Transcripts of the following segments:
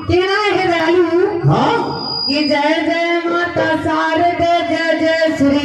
कहना है दयालु। हाँ कि जय जय माता शारदे जय जय श्री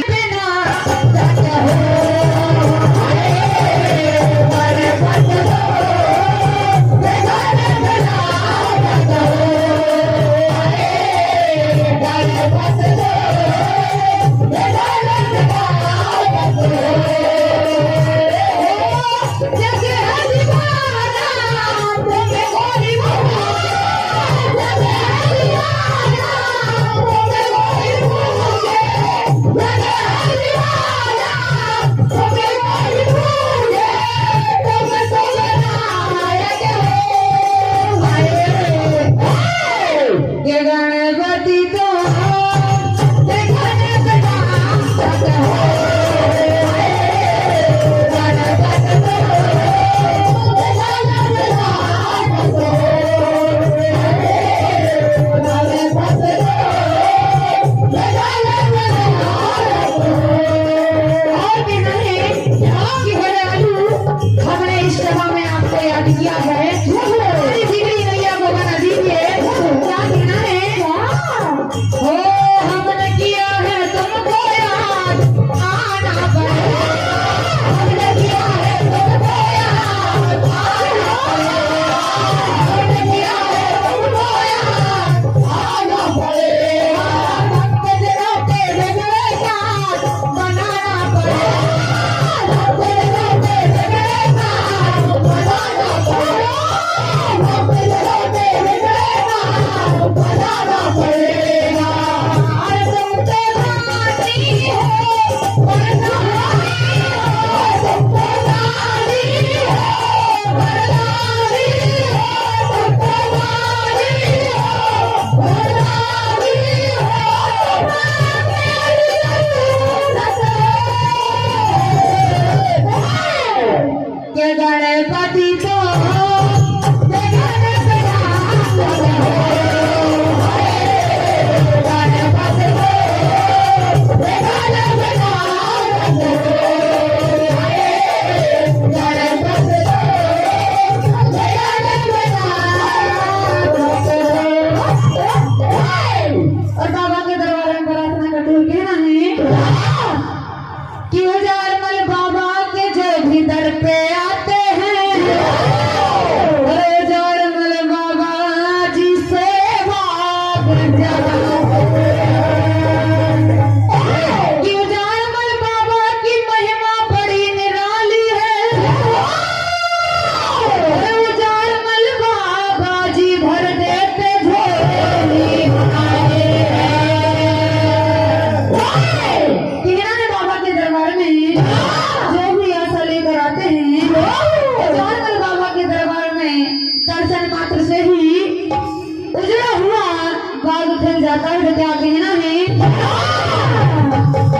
जाता है तो क्या कहना है?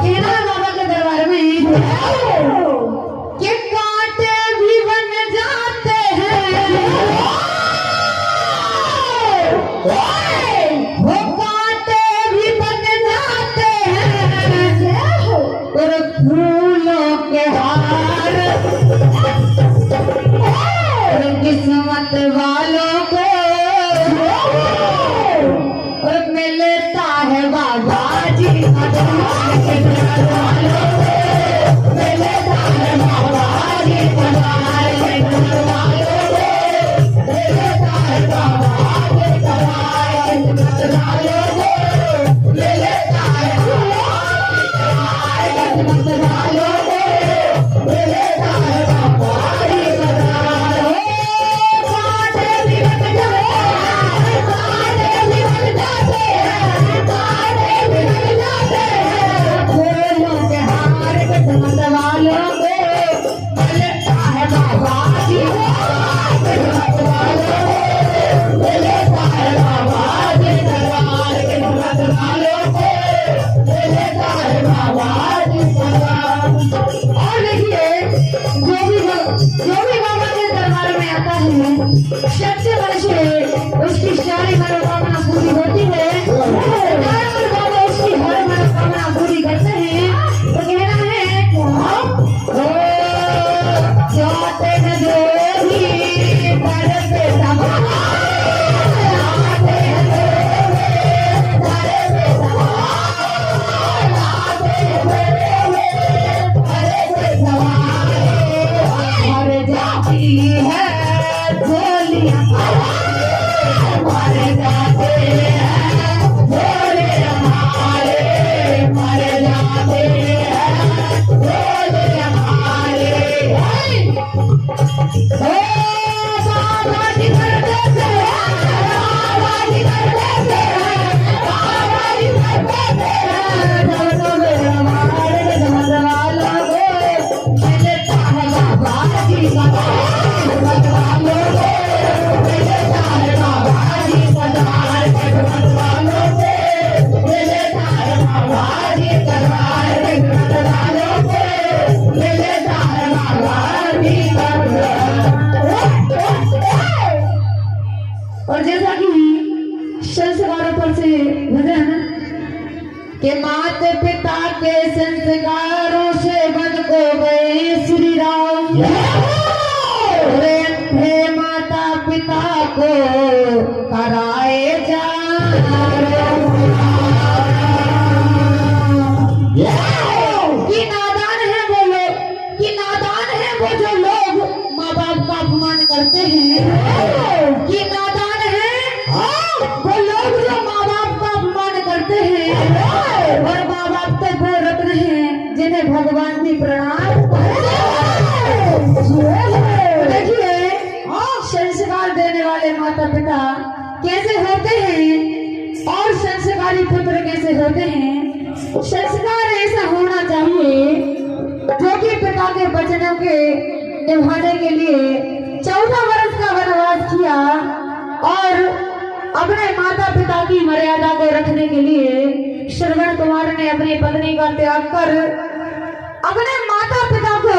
कहना है बाबा के दरबार में कि कांटे भी बन जाते हैं, वो कांटे भी बन जाते हैं और फूलों के हार और किस्मत वालों को और मिलता है बाबा जी मिलता है बाबा जी सच्चे मन से उसकी सारी मनोकामना पूरी होती है और बाबा उसकी हर मनोकामना पूरी करते हैं। तो कहना है जाते हैं जो भी पर पे है झोलियां मर जाते हैं झोले हमारे मर जाते हैं झोले हमारे बाबा जी कर देते हैं बाबा जी कर देते हैं बाबा जी कर देते हैं झोले हमारे झोलवाला गो मिलता है बाबा जी का झोलवालों से मिलता है बाबा जी का द्वार झोलवालों से मिलता है बाबा जी का द्वार झोलवालों से मिलता है बाबा जी का द्वार। और जैसा कि संस्कारों पर से भजन के माता पिता के संस्कारों से बन को गए श्री राम रे थे माता पिता को कराए जा कि नादान है वो लोग कि नादान है वो जो लोग माँ बाप का अपमान करते हैं कि नादान है वो लोग जो माँ बाप का अपमान करते हैं और माँ बाप तो वो रत्न हैं जिन्हें भगवान भी प्रणाम देखिए संस्कार देने वाले माता पिता कैसे होते हैं और संस्कारी पुत्र कैसे होते हैं। संस्कार ऐसा होना चाहिए जो कि पिता के वचनों के निभाने के लिए 14 वर्ष का वनवास किया और अपने माता पिता की मर्यादा को रखने के लिए श्रवण कुमार ने अपनी पत्नी का त्याग कर अपने माता पिता को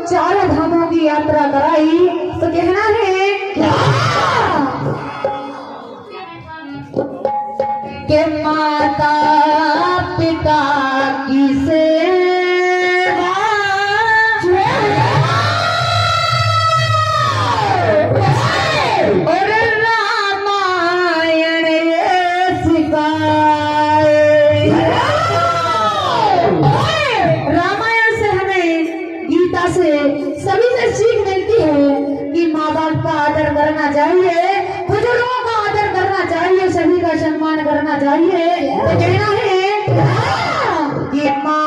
4 धामों की यात्रा कराई। तो कहना है कि माता पिता की सेवा और रामायण ये सिखाए। रामायण से हमें गीता से सभी से सीख मिलती है कि माँ बाप का आदर करना चाहिए बुजुर्गों का आदर करना चाहिए सभी का सम्मान करना चाहिए। तो कहना है कि माँ